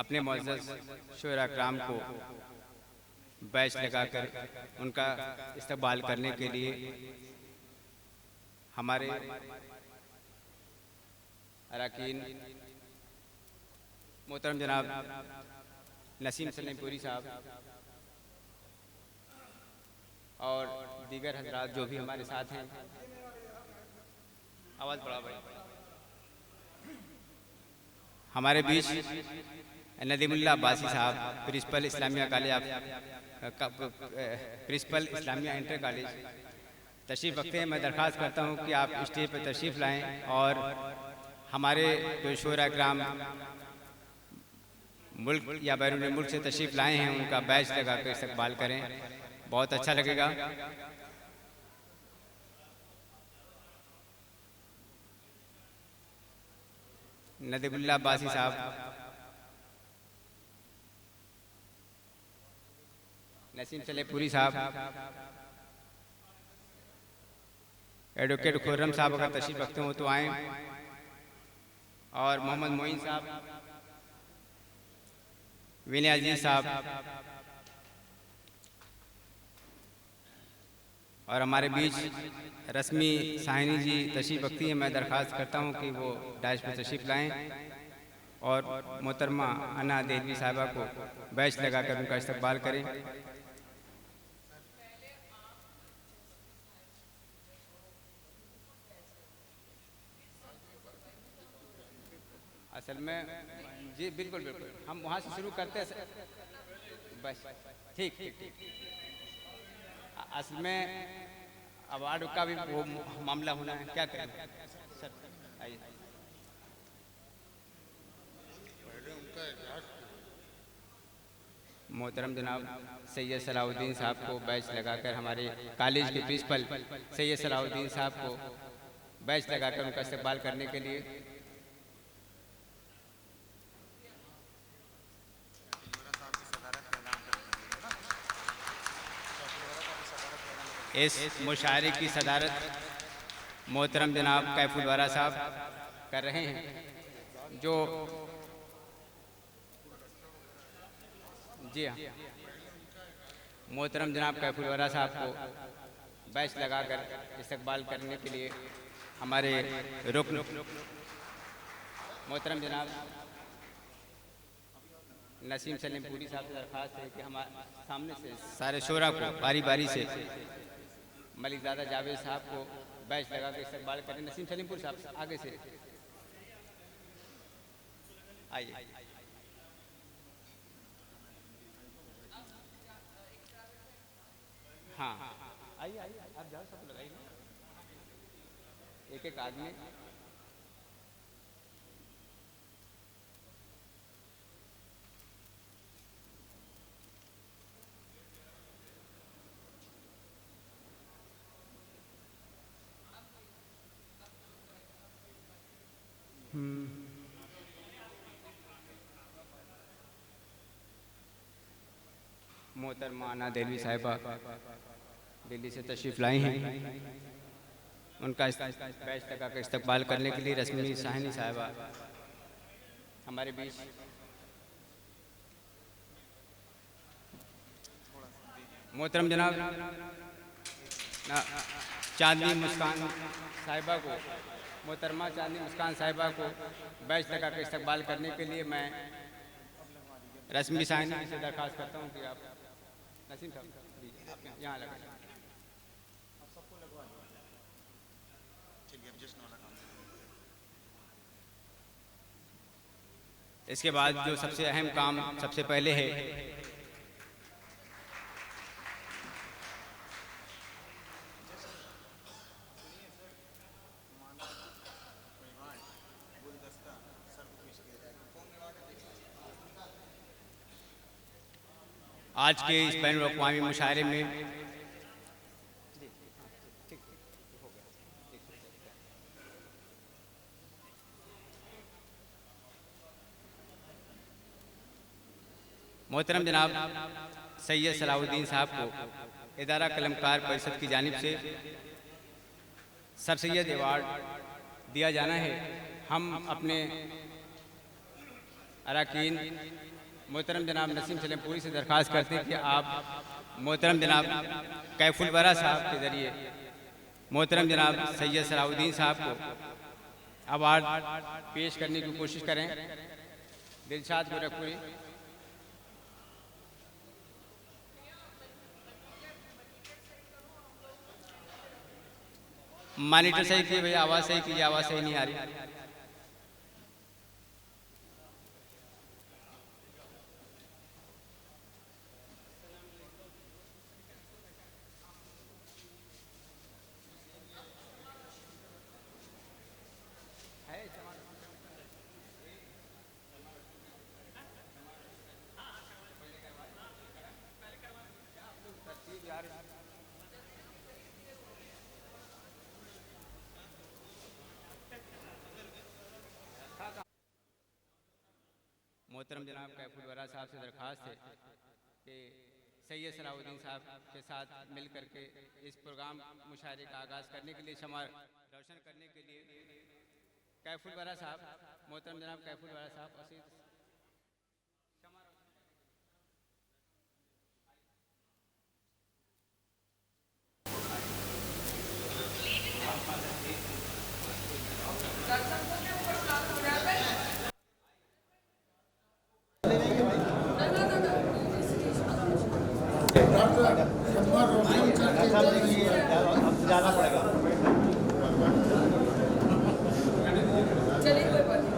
अपने मुअज़्ज़ज़ शुरा कराम को बैच लगाकर उनका इस्तकबाल करने के लिए हमारे अरकान मोहतरम जनाब नसीम सलीमपुरी साहब और दीगर हजरात जो भी हमारे साथ हैं, आवाज़ बढ़ा भाई, हमारे बीच नदीमुल्लाह अब्बासी साहब principal Islamia college principal Islamia inter college तशरीफ़ रखते हैं। मैं दरख्वास्त करता हूं कि आप स्टेज पर तशरीफ़ लाएं और हमारे जो शोरा कराम मुल्क या बैरून मुल्क से तशरीफ़ लाए हैं उनका बैच लगा कर इस्तकबाल करें, बहुत अच्छा लगेगा। नदीमुल्लाह अब्बासी साहब, नसीम सलीमपुरी साहब, एडवोकेट खुर्रम साहब अगर तशरीफ़ रखते हो तो आएँ, और मोहम्मद मोइन साहब, विनय अजीज साहब और हमारे बीच रस्मी साहिनी जी तशरीफ़ रखती हैं। मैं दरख्वास्त करता हूं कि वो डाइश पर तशरीफ़ लाएं और मोहतरमा अन्ना देवी साहिबा को बैच लगाकर उनका इस्तकबाल करें। असल में जी बिल्कुल बिल्कुल हम वहाँ से शुरू करते हैं बस, ठीक ठीक ठीक। असल में अवार्ड का भी वो मामला होना है, क्या करें सर, आइए। मोहतरम जनाब सैयद सलाहुद्दीन साहब को बैच लगाकर, हमारे कॉलेज के प्रिंसिपल सैयद सलाहुद्दीन साहब को बैच लगाकर उनका इस्तकबाल करने के लिए इस मुशायरे की सदारत मोहतरम जनाब कैफुल वरा साहब कर रहे हैं, जो जी हाँ मोहतरम जनाब कैफुल वरा साहब को बैच लगाकर इस्तकबाल करने के लिए हमारे रुकन मोहतरम जनाब नसीम सलीमपुरी साहब से दरख्वास्त है कि हमारे सामने से सारे शोरा को बारी बारी से मलिकज़ादा जावेद साहब को बैच लगा कर इस्तकबाल करें। नसीम सलीमपुर साहब आगे से आइए। हाँ आइए आइए, आप जाओ, सब लगाइए, एक एक आदमी। मोहतरमा अन्ना देवी साहिबा दिल्ली से तशरीफ़ लाई हैं, उनका बैच लगा कर इस्तकबाल करने के लिए रस्मी साहिनी साहिबा हमारे बीच मोहतरम जनाब चांदनी मुस्कान साहिबा को, मोहतरमा चांदनी मुस्कान साहिबा को बैच लगा कर इस्तकबाल करने के लिए मैं रस्मी साहिनी से दरख्वास्त करता हूँ कि आप नसीम साहब यहाँ लगा। इसके बाद जो सबसे अहम काम सबसे पहले है, आज के इस बैनुल अक़वामी मुशायरे में मोहतरम जनाब सैयद सलाहुद्दीन साहब को इदारा कलमकार परिषद की जानिब से सर सैयद अवार्ड दिया जाना है। हम अपने अरकान मोहतरम जनाब नसीम सलेमपुरी से दरख्वास्त करते हैं कि आप मोहतरम जनाब कैफुल वरा साहब के ज़रिए मोहतरम जनाब सैयद सलाउद्दीन साहब को अवार्ड पेश करने की कोशिश करें। दिलशाद गोरखपुरी। मॉनिटर सही कीजिए भैया, आवाज़ सही कीजिए, आवाज़ सही नहीं आ रही। मोहतरम जनाब कैफुल वरा साहब से दरख्वास्त है कि सैयद सलाउद्दीन साहब के साथ मिल करके इस प्रोग्राम मुशायरे का आगाज़ करने के लिए, शमा रोशन करने के लिए कैफुल वरा साहब, मोहतरम जनाब कैफुल वरा साहब जाना पड़ेगा। चलिए कोई बात नहीं।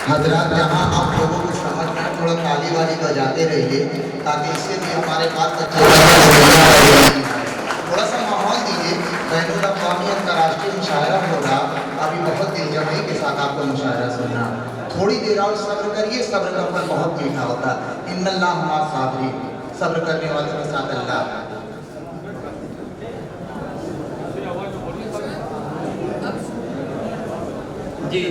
हजरात, जहाँ आप लोगों को समझ में थोड़ा ताली वाली बजाते रहिए ताकि इससे भी हमारे पास थोड़ा सा माहौल दीजिए। बैनुल अक़वामी अंतर्राष्ट्रीय मुशायरा होगा, अभी बहुत दिलजमई के साथ आपको मुशायरा सुनना। थोड़ी देर और सब्र करिए, सब्र का फल बहुत मीठा होता है। इन्नल्लाह मअ साबिरीन, सब्र करने वालों के साथ अल्लाह। जी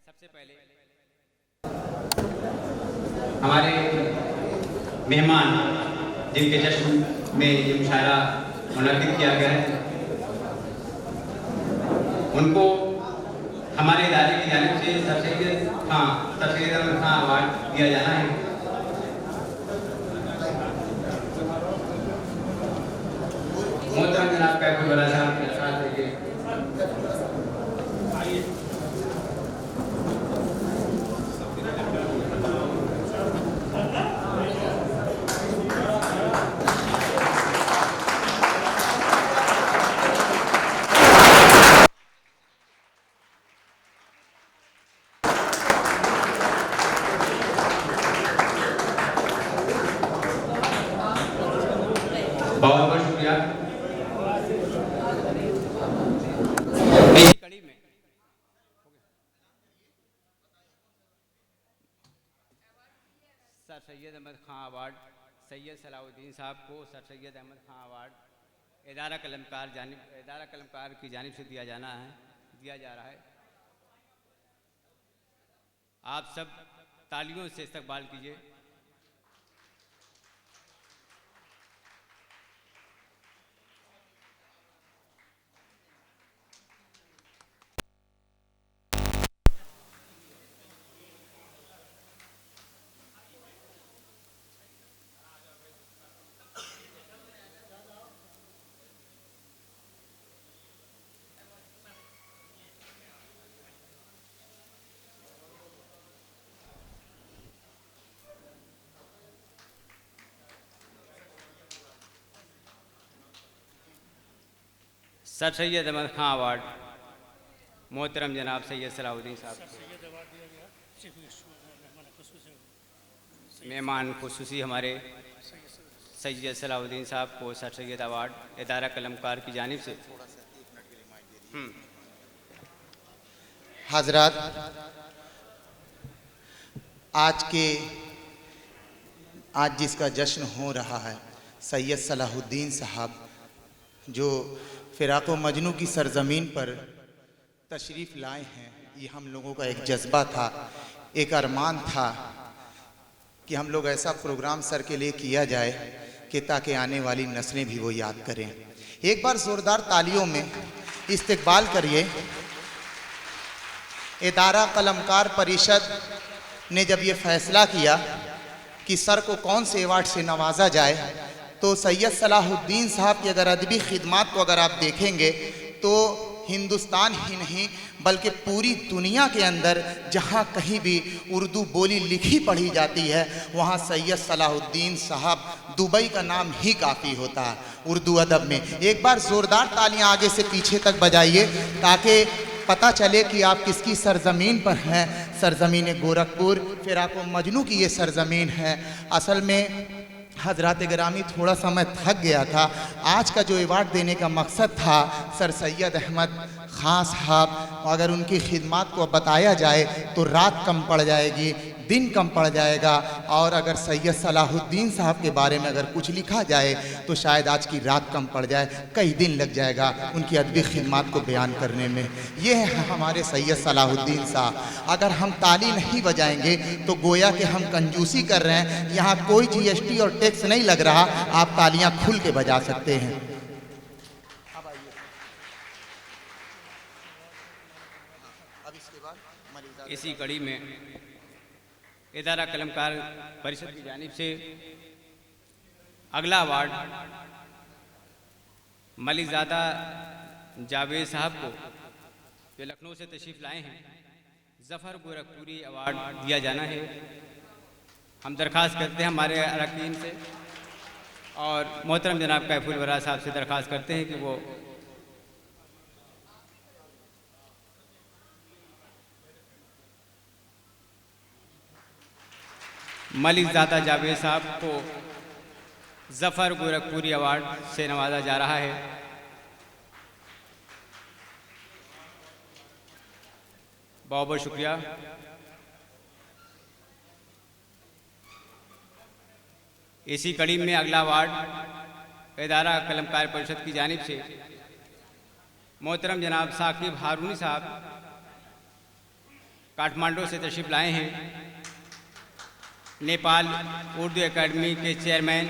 सबसे पहले हमारे मेहमान जिनके जश्न में ये मुशायरा मुनक़िद किया गया है, उनको हमारे इदारे की जानिब से सरसैयद अहमद खां अवार्ड दिया जाना है। मोहतरम जनाब कैफुल वरा साहब के साथ देखिए। बहुत बहुत शुक्रिया। कड़ी में सर सैयद अहमद खां अवार्ड सैयद सलाउद्दीन साहब को सर सैयद अहमद खां अवार्ड इदारा कलमकार की जानिब से दिया जा रहा है। आप सब तालियों से इस्तकबाल कीजिए। सर सैयद अहमद खां अवार्ड मोहतरम जनाब सैयद सलाउद्दीन साहब, मेहमान खुसूसी हमारे सैयद सलाउद्दीन साहब को सर सैयद अवार्ड इदारा कलमकार की जानिब से। हजरात, आज के आज जिसका जश्न हो रहा है, सैयद सलाहुद्दीन साहब जो फ़िराक़ व मजनू की सरज़मीन पर तशरीफ़ लाए हैं, ये हम लोगों का एक जज्बा था, एक अरमान था कि हम लोग ऐसा प्रोग्राम सर के लिए किया जाए कि ताकि आने वाली नस्लें भी वो याद करें। एक बार ज़ोरदार तालियों में इस्तकबाल करिए। इदारा कलमकार परिषद ने जब ये फ़ैसला किया कि सर को कौन से अवार्ड से नवाजा जाए, तो सैयद सलाहुद्दीन साहब की अगर अदबी खिदमात को अगर आप देखेंगे तो हिंदुस्तान ही नहीं बल्कि पूरी दुनिया के अंदर जहाँ कहीं भी उर्दू बोली लिखी पढ़ी जाती है, वहाँ सैयद सलाहुद्दीन साहब दुबई का नाम ही काफ़ी होता है उर्दू अदब में। एक बार ज़ोरदार तालियां आगे से पीछे तक बजाइए ताकि पता चले कि आप किसकी सरज़मीन पर हैं। सरज़मीन गोरखपुर, फ़िराक़ व मजनू की ये सरज़मीन है। असल में हज़रात गिरामी थोड़ा सा मैं थक गया था। आज का जो अवार्ड देने का मकसद था सर सैयद अहमद ख़ान साहब, अगर उनकी खिदमात को बताया जाए तो रात कम पड़ जाएगी, दिन कम पड़ जाएगा, और अगर सैयद सलाहुद्दीन साहब के बारे में अगर कुछ लिखा जाए तो शायद आज की रात कम पड़ जाए, कई दिन लग जाएगा उनकी अदबी खिदमात को बयान करने में। ये है हमारे सैयद सलाहुद्दीन साहब। अगर हम ताली नहीं बजाएंगे तो गोया कि हम कंजूसी कर रहे हैं। यहाँ कोई GST और टैक्स नहीं लग रहा, आप तालियां खुल के बजा सकते हैं। इसी कड़ी में इदारा कलमकार परिषद की जानिब से अगला अवार्ड मलिकज़ादा जावेद साहब को, जो लखनऊ से तशरीफ़ लाए हैं, ज़फ़र गोरखपुरी अवार्ड दिया जाना है। हम दरख्वास्त करते हैं हमारे अरकान से और मोहतरम जनाब कैफुल वरा साहब से दरख्वास्त करते हैं कि वो मलिकज़ादा जावेद साहब को ज़फ़र गोरखपुरी अवार्ड से नवाजा जा रहा है। बहुत बहुत शुक्रिया। इसी कड़ी में अगला अवार्ड इदारा कलमकार परिषद की जानिब से मोहतरम जनाब साकिब हारूनी साहब काठमांडू से तशरीफ़ लाए हैं। नेपाल उर्दू एकेडमी के चेयरमैन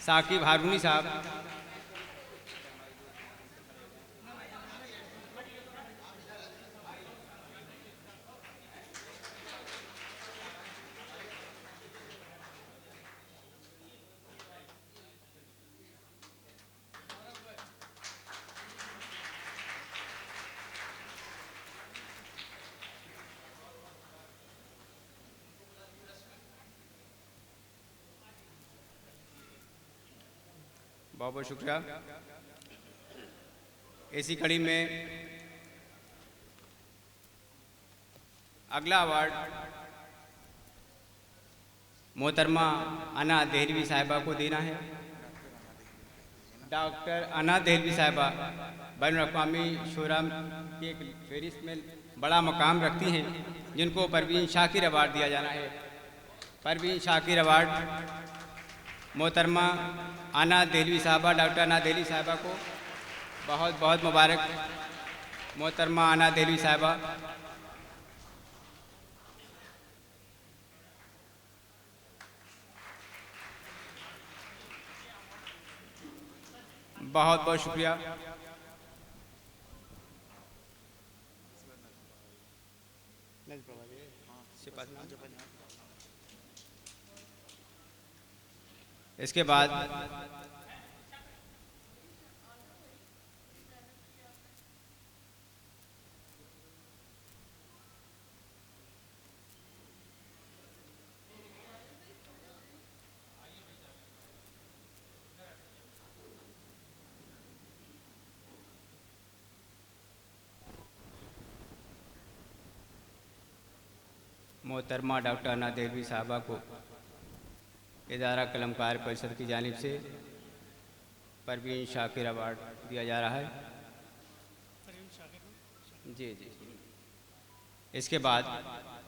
साकिब हारूनी साहब, बहुत बहुत शुक्रिया। इसी कड़ी में अगला अवार्ड मोहतरमा अना देहलवी साहिबा को देना है। डॉक्टर अना देहलवी साहिबा बैनुल-अक़वामी शोरा की एक फहरिस्त में बड़ा मकाम रखती हैं, जिनको परवीन शाकिर अवार्ड दिया जाना है। परवीन शाकिर अवार्ड मोहतरमा अना देहलवी साहबा, डॉक्टर अना देहलवी साहबा को बहुत बहुत मुबारक। मोहतरमा अना देहलवी साहबा, बहुत बहुत शुक्रिया। इसके बाद मोहतरमा डॉक्टर अना देहलवी साहबा को इदारा कलमकार परिषद की जानिब से परवीन शाकिर अवार्ड दिया जा रहा है। जी जी। इसके बाद